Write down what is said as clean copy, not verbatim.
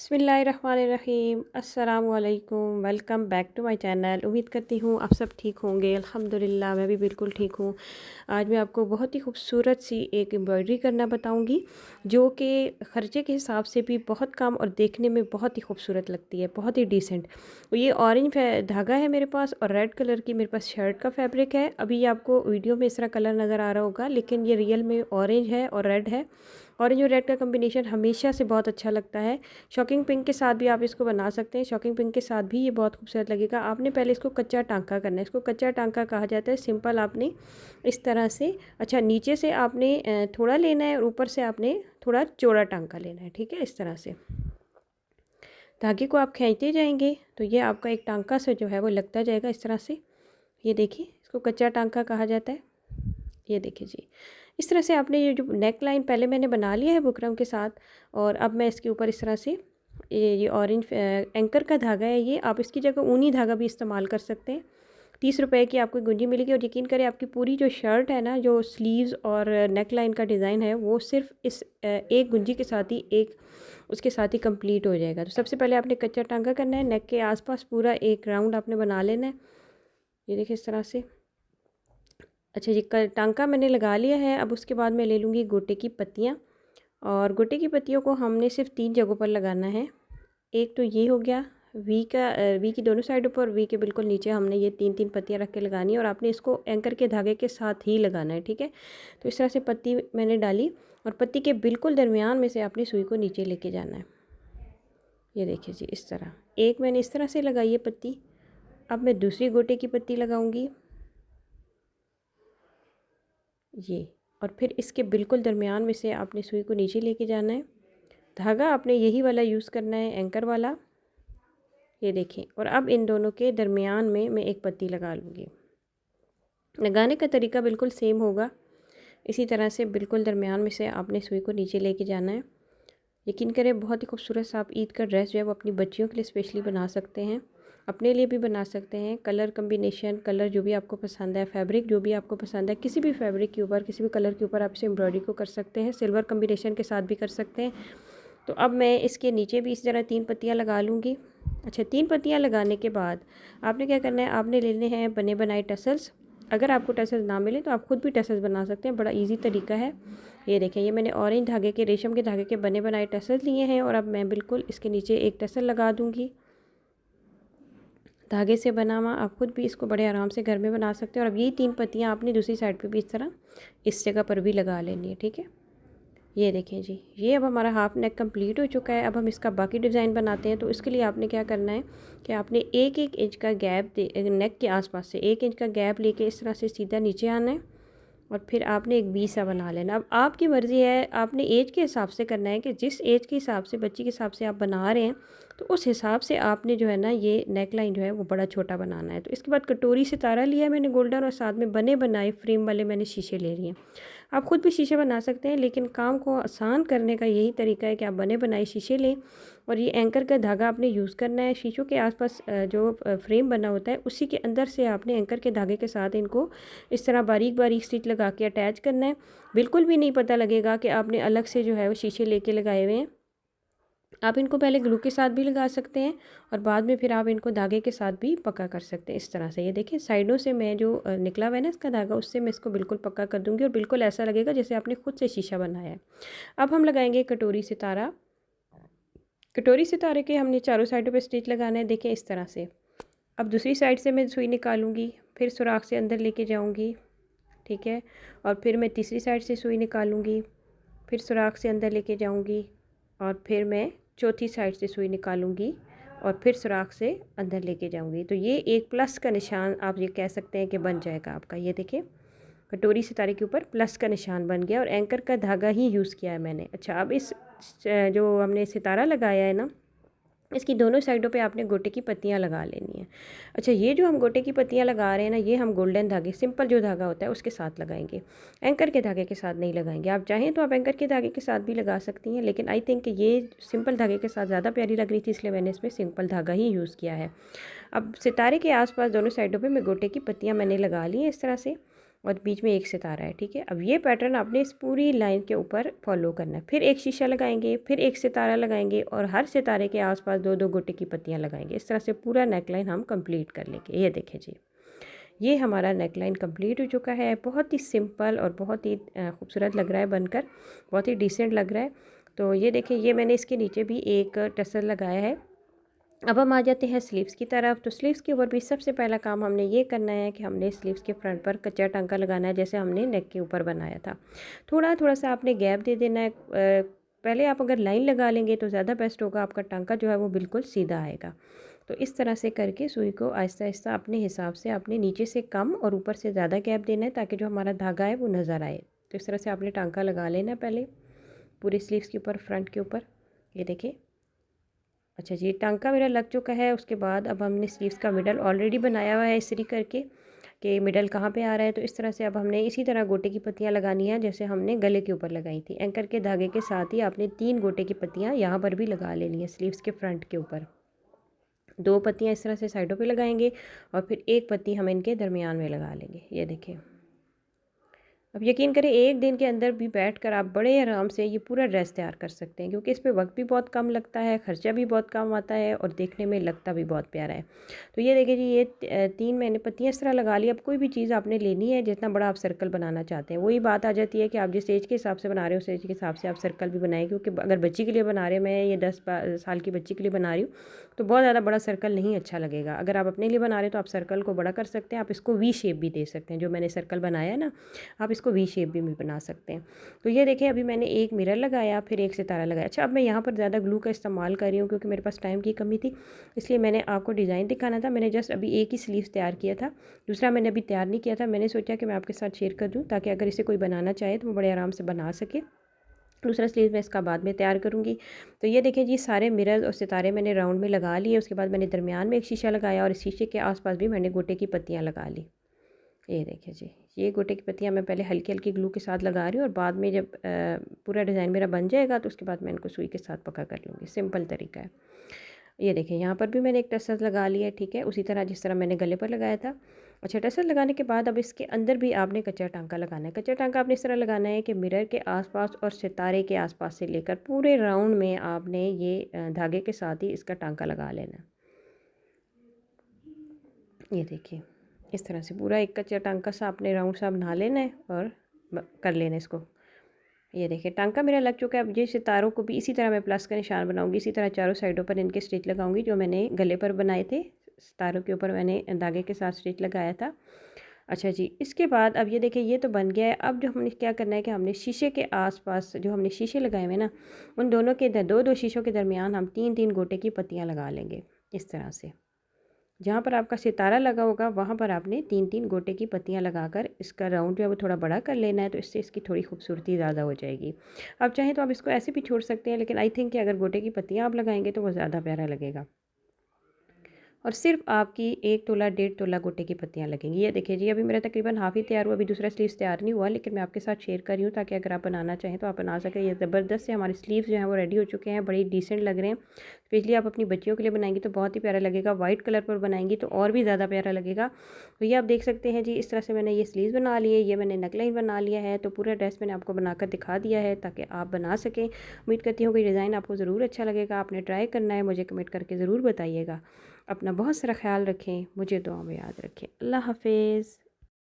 बिस्मिल्लाहिर्रहमानिर्रहीम अस्सलामुअलैकुम। Welcome back to my channel. उम्मीद करती हूँ आप सब ठीक होंगे। अल्हम्दुलिल्लाह मैं भी बिल्कुल ठीक हूँ। आज मैं आपको बहुत ही खूबसूरत सी एक एम्ब्रॉयडरी करना बताऊँगी जो कि ख़र्चे के हिसाब से भी बहुत कम और देखने में बहुत ही खूबसूरत लगती है, बहुत ही डिसेंट। ये ऑरेंज धागा है मेरे पास और रेड कलर की मेरे पास शर्ट का फैब्रिक है। अभी ये आपको वीडियो में इस तरह कलर नज़र आ रहा होगा, लेकिन ये रियल में ऑरेंज है और रेड है। ऑरेंज और रेड का कम्बिनेशन हमेशा से बहुत अच्छा लगता है। शॉकिंग पिंक के साथ भी आप इसको बना सकते हैं। शॉकिंग पिंक के साथ भी ये बहुत खूबसूरत लगेगा। आपने पहले इसको कच्चा टांका करना है। इसको कच्चा टांका कहा जाता है। सिंपल आपने इस तरह से नीचे से आपने थोड़ा लेना है और ऊपर से आपने थोड़ा चौड़ा टांका लेना है। ठीक है, इस तरह से धागे को आप खींचते जाएंगे तो ये आपका एक टांका से जो है वो लगता जाएगा इस तरह से। ये देखिए, इसको कच्चा टांका कहा जाता है। ये देखिए जी, इस तरह से आपने ये जो नेक लाइन पहले मैंने बना लिया है बुकरम के साथ, और अब मैं इसके ऊपर इस तरह से ये ऑरेंज एंकर का धागा है। ये आप इसकी जगह ऊनी धागा भी इस्तेमाल कर सकते हैं। 30 रुपए की आपको गुंजी मिलेगी। और यकीन करें आपकी पूरी जो शर्ट है ना, जो स्लीव्स और नेक लाइन का डिज़ाइन है, वो सिर्फ इस एक गुंजी के साथ ही एक उसके साथ ही कंप्लीट हो जाएगा। तो सबसे पहले आपने कच्चा टांका करना है। नेक के आसपास पूरा एक राउंड आपने बना लेना है। ये देखिए इस तरह से। अच्छा जी, टांका मैंने लगा लिया है। अब उसके बाद मैं ले लूँगी गोटे की पत्तियाँ, और गोटे की पत्तियों को हमने सिर्फ 3 जगहों पर लगाना है। एक तो ये हो गया वी की दोनों साइडों पर, वी के बिल्कुल नीचे हमने ये 3-3 पत्तियाँ रख के लगानी है, और आपने इसको एंकर के धागे के साथ ही लगाना है। ठीक है, तो इस तरह से पत्ती मैंने डाली, और पत्ती के बिल्कुल दरमियान में से आपने सुई को नीचे लेके जाना है। ये देखिए जी, इस तरह एक मैंने इस तरह से लगाई है पत्ती। अब मैं दूसरी गोटे की पत्ती लगाऊंगी, ये, और फिर इसके बिल्कुल दरमियान में से आपने सुई को नीचे लेके जाना है। धागा आपने यही वाला यूज़ करना है, एंकर वाला। ये देखें, और अब इन दोनों के दरमियान में मैं एक पत्ती लगा लूँगी। लगाने का तरीका बिल्कुल सेम होगा। इसी तरह से बिल्कुल दरमियान में से आपने सुई को नीचे लेके जाना है। यकीन करें, बहुत ही खूबसूरत सा आप ईद का ड्रेस जो है वो अपनी बच्चियों के लिए स्पेशली बना सकते हैं, अपने लिए भी बना सकते हैं। कलर कम्बिनेशन, कलर जो भी आपको पसंद है, फैब्रिक जो भी आपको पसंद है, किसी भी फैब्रिक के ऊपर, किसी भी कलर के ऊपर आप इसे एम्ब्रॉयडरी को कर सकते हैं। सिल्वर कम्बिनेशन के साथ भी कर सकते हैं। तो अब मैं इसके नीचे भी इसी तरह 3 पत्तियाँ लगा लूँगी। अच्छा, 3 पत्तियाँ लगाने के बाद आपने क्या करना है, आपने लेने हैं बने बनाए टसल्स। अगर आपको टसल्स ना मिले तो आप खुद भी टसल्स बना सकते हैं, बड़ा इजी तरीका है। ये देखें, ये मैंने ऑरेंज धागे के, रेशम के धागे के बने बनाए टसल्स लिए हैं, और अब मैं बिल्कुल इसके नीचे एक टसल लगा दूँगी। धागे से बना हुआ आप खुद भी इसको बड़े आराम से घर में बना सकते हैं। और अब यही 3 पत्तियाँ आपने दूसरी साइड पे भी इस तरह इस जगह पर भी लगा लेनी है। ठीक है, ये देखें जी, ये अब हमारा हाफ नेक कंप्लीट हो चुका है। अब हम इसका बाकी डिज़ाइन बनाते हैं। तो इसके लिए आपने क्या करना है कि आपने 1-1 इंच का गैप नेक के आसपास से 1 इंच का गैप लेके इस तरह से सीधा नीचे आना है, और फिर आपने एक वी सा बना लेना। अब आपकी मर्ज़ी है, आपने एज के हिसाब से करना है कि जिस एज के हिसाब से, बच्ची के हिसाब से आप बना रहे हैं, तो उस हिसाब से आपने जो है ना ये नेक लाइन जो है वो बड़ा छोटा बनाना है। तो इसके बाद कटोरी सितारा लिया है मैंने गोल्डन, और साथ में बने बनाए फ्रेम वाले मैंने शीशे ले लिए हैं। आप खुद भी शीशे बना सकते हैं, लेकिन काम को आसान करने का यही तरीका है कि आप बने बनाए शीशे लें, और ये एंकर का धागा आपने यूज़ करना है। शीशों के आसपास जो फ्रेम बना होता है, उसी के अंदर से आपने एंकर के धागे के साथ इनको इस तरह बारीक बारीक स्टिच लगा के अटैच करना है। बिल्कुल भी नहीं पता लगेगा कि आपने अलग से जो है वो शीशे लेके लगाए हुए हैं। आप इनको पहले ग्लू के साथ भी लगा सकते हैं, और बाद में फिर आप इनको धागे के साथ भी पक्का कर सकते हैं इस तरह से। ये देखिए, साइडों से मैं जो निकला हुआ है ना इसका धागा, उससे मैं इसको बिल्कुल पक्का कर दूंगी, और बिल्कुल ऐसा लगेगा जैसे आपने खुद से शीशा बनाया है। अब हम लगाएंगे कटोरी सितारा। कटोरी सितारे के हमने चारों साइडों पे स्टिच लगाना है। देखिए इस तरह से। अब दूसरी साइड से मैं सुई निकालूंगी, फिर सुराख से अंदर लेके जाऊंगी। ठीक है, और फिर मैं तीसरी साइड से सुई निकालूंगी, फिर सुराख से अंदर लेके जाऊंगी, और फिर मैं चौथी साइड से सुई निकालूंगी, और फिर सुराख से अंदर लेके जाऊंगी। तो ये एक प्लस का निशान आप ये कह सकते हैं कि बन जाएगा आपका। ये देखिए, कटोरी सितारे के ऊपर प्लस का निशान बन गया, और एंकर का धागा ही यूज़ किया है मैंने। अच्छा, अब इस जो हमने सितारा लगाया है ना, इसकी दोनों साइडों पे आपने गोटे की पत्तियां लगा लेनी है। अच्छा, ये जो हम गोटे की पत्तियां लगा रहे हैं ना, ये हम गोल्डन धागे, सिंपल जो धागा होता है उसके साथ लगाएंगे, एंकर के धागे के साथ नहीं लगाएंगे। आप चाहें तो आप एंकर के धागे के साथ भी लगा सकती हैं, लेकिन आई थिंक कि ये सिंपल धागे के साथ ज़्यादा प्यारी लग रही थी, इसलिए मैंने इसमें सिंपल धागा ही यूज़ किया है। अब सितारे के आसपास दोनों साइडों पे मैं गोटे की पत्तियां मैंने लगा ली हैं इस तरह से। और बीच में एक सितारा है, ठीक है। अब ये पैटर्न आपने इस पूरी लाइन के ऊपर फॉलो करना है। फिर एक शीशा लगाएंगे, फिर एक सितारा लगाएंगे और हर सितारे के आसपास दो दो गोटे की पत्तियां लगाएंगे। इस तरह से पूरा नेकलाइन हम कंप्लीट कर लेंगे। ये देखें जी, ये हमारा नेकलाइन कंप्लीट हो चुका है। बहुत ही सिंपल और बहुत ही खूबसूरत लग रहा है बनकर, बहुत ही डिसेंट लग रहा है। तो ये देखें, ये मैंने इसके नीचे भी एक टसल लगाया है। अब हम आ जाते हैं स्लीव्स की तरफ। तो स्लीव्स के ऊपर भी सबसे पहला काम हमने ये करना है कि हमने स्लीव्स के फ्रंट पर कच्चा टांका लगाना है, जैसे हमने नेक के ऊपर बनाया था। थोड़ा थोड़ा सा आपने गैप दे देना है। पहले आप अगर लाइन लगा लेंगे तो ज़्यादा बेस्ट होगा, आपका टांका जो है वो बिल्कुल सीधा आएगा। तो इस तरह से करके सुई को आहिस्ता आहिस्ता अपने हिसाब से आपने नीचे से कम और ऊपर से ज़्यादा गैप देना है, ताकि जो हमारा धागा है वो नज़र आए। तो इस तरह से आपने टांका लगा लेना है पहले पूरे स्लीव्स के ऊपर, फ्रंट के ऊपर। ये देखिए, अच्छा जी, टांका मेरा लग चुका है। उसके बाद अब हमने स्लीव्स का मिडल ऑलरेडी बनाया हुआ है इस्त्री करके, कि मिडल कहाँ पे आ रहा है। तो इस तरह से अब हमने इसी तरह गोटे की पत्तियाँ लगानी है, जैसे हमने गले के ऊपर लगाई थी। एंकर के धागे के साथ ही आपने 3 गोटे की पत्तियाँ यहाँ पर भी लगा लेनी है स्लीव्स के फ्रंट के ऊपर। 2 पत्तियाँ इस तरह से साइडों पे लगाएंगे और फिर 1 पत्ती हम इनके दरमियान में लगा लेंगे। ये देखिए, अब यकीन करें एक दिन के अंदर भी बैठकर आप बड़े आराम से ये पूरा ड्रेस तैयार कर सकते हैं, क्योंकि इस पे वक्त भी बहुत कम लगता है, ख़र्चा भी बहुत कम आता है और देखने में लगता भी बहुत प्यारा है। तो ये देखिए जी, ये 3 मैंने पत्तियाँ इस तरह लगा ली। अब कोई भी चीज़ आपने लेनी है, जितना बड़ा आप सर्कल बनाना चाहते हैं, वही बात आ जाती है कि आप जिस एज के हिसाब से बना रहे हो उस एज के हिसाब से आप सर्कल भी बनाएं। क्योंकि अगर बच्ची के लिए बना रहे हैं, मैं ये 10 साल की बच्ची के लिए बना रही हूँ, तो बहुत ज़्यादा बड़ा सर्कल नहीं अच्छा लगेगा। अगर आप अपने लिए बना रहे हो तो आप सर्कल को बड़ा कर सकते हैं। आप इसको वी शेप भी दे सकते हैं, जो मैंने सर्कल बनाया है ना, आप इसको वी शेप भी बना सकते हैं। तो ये देखें, अभी मैंने एक मिरर लगाया, फिर एक सितारा लगाया। अच्छा, अब मैं यहाँ पर ज़्यादा ग्लू का इस्तेमाल कर रही हूँ क्योंकि मेरे पास टाइम की कमी थी, इसलिए मैंने आपको डिज़ाइन दिखाना था। मैंने जस्ट अभी एक ही स्लीव्स तैयार किया था, दूसरा मैंने अभी तैयार नहीं किया था। मैंने सोचा कि मैं आपके साथ शेयर कर दूँ, ताकि अगर इसे कोई बनाना चाहे तो वो बड़े आराम से बना सके। दूसरा स्लीव मैं इसका बाद में तैयार करूँगी। तो ये देखें जी, सारे मिरर और सितारे मैंने राउंड में लगा लिए। उसके बाद मैंने दरमियान में एक शीशा लगाया और इस शीशे के आसपास भी मैंने गोटे की पत्तियाँ लगा ली। ये देखिए जी, ये गोटे की पत्तियाँ मैं पहले हल्की हल्की ग्लू के साथ लगा रही हूँ, और बाद में जब पूरा डिज़ाइन मेरा बन जाएगा तो उसके बाद मैं इनको सुई के साथ पक्का कर लूँगी। सिंपल तरीका है। ये देखिए, यहाँ पर भी मैंने एक टसर लगा लिया है, ठीक है, उसी तरह जिस तरह मैंने गले पर लगाया था। अच्छा, टसर लगाने के बाद अब इसके अंदर भी आपने कच्चा टांका लगाना है। कच्चा टांका आपने इस तरह लगाना है कि मिरर के आसपास और सितारे के आसपास से लेकर पूरे राउंड में आपने ये धागे के साथ ही इसका टांका लगा लेना है। ये देखिए, इस तरह से पूरा एक कच्चा टांका सा आपने राउंड सा बना लेना है और कर लेना इसको। ये देखिए, टांका मेरा लग चुका है। अब ये सितारों को भी इसी तरह मैं प्लस का निशान बनाऊंगी, इसी तरह चारों साइडों पर इनके स्टिच लगाऊंगी, जो मैंने गले पर बनाए थे। सितारों के ऊपर मैंने धागे के साथ स्टिच लगाया था। अच्छा जी, इसके बाद अब ये देखिए, ये तो बन गया है। अब जो हमने क्या करना है कि हमने शीशे के आसपास जो हमने शीशे लगाए हुए ना, उन दोनों के दो दो शीशों के दरमियान हम 3 3 गोटे की पत्तियाँ लगा लेंगे। इस तरह से जहाँ पर आपका सितारा लगा होगा वहाँ पर आपने 3 3 गोटे की पत्तियाँ लगाकर इसका राउंड जो है वो थोड़ा बड़ा कर लेना है। तो इससे इसकी थोड़ी खूबसूरती ज़्यादा हो जाएगी। आप चाहें तो आप इसको ऐसे भी छोड़ सकते हैं, लेकिन आई थिंक कि अगर गोटे की पत्तियाँ आप लगाएंगे तो वो ज़्यादा प्यारा लगेगा। और सिर्फ आपकी 1 तोला 1.5 तोला गोटे की पत्तियाँ लगेंगी। ये देखिए जी, अभी मेरा तकरीबन हाफ़ ही तैयार हुआ, अभी दूसरा स्लीव्स तैयार नहीं हुआ, लेकिन मैं आपके साथ शेयर कर रही हूँ ताकि अगर आप बनाना चाहें तो आप बना सकें। ये ज़बरदस्त से हमारे स्लीव्स जो हैं वो रेडी हो चुके हैं, बड़े डिसेंट लग रहे हैं। स्पेशली आप अपनी बच्चियों के लिए बनाएंगी तो बहुत ही प्यारा लगेगा, वाइट कलर पर बनाएंगी तो और भी ज़्यादा प्यारा लगेगा। तो ये आप देख सकते हैं जी, इस तरह से मैंने ये स्लीव्स बना लिए, ये मैंने नेकलाइन बना लिया है। तो पूरा ड्रेस मैंने आपको बनाकर दिखा दिया है ताकि आप बना सकें। उम्मीद करती हूँ कि डिज़ाइन आपको ज़रूर अच्छा लगेगा। आपने ट्राई करना है, मुझे कमेंट करके ज़रूर बताइएगा। अपना बहुत सारा ख्याल रखें, मुझे दुआ में याद रखें। अल्लाह हाफ़िज़।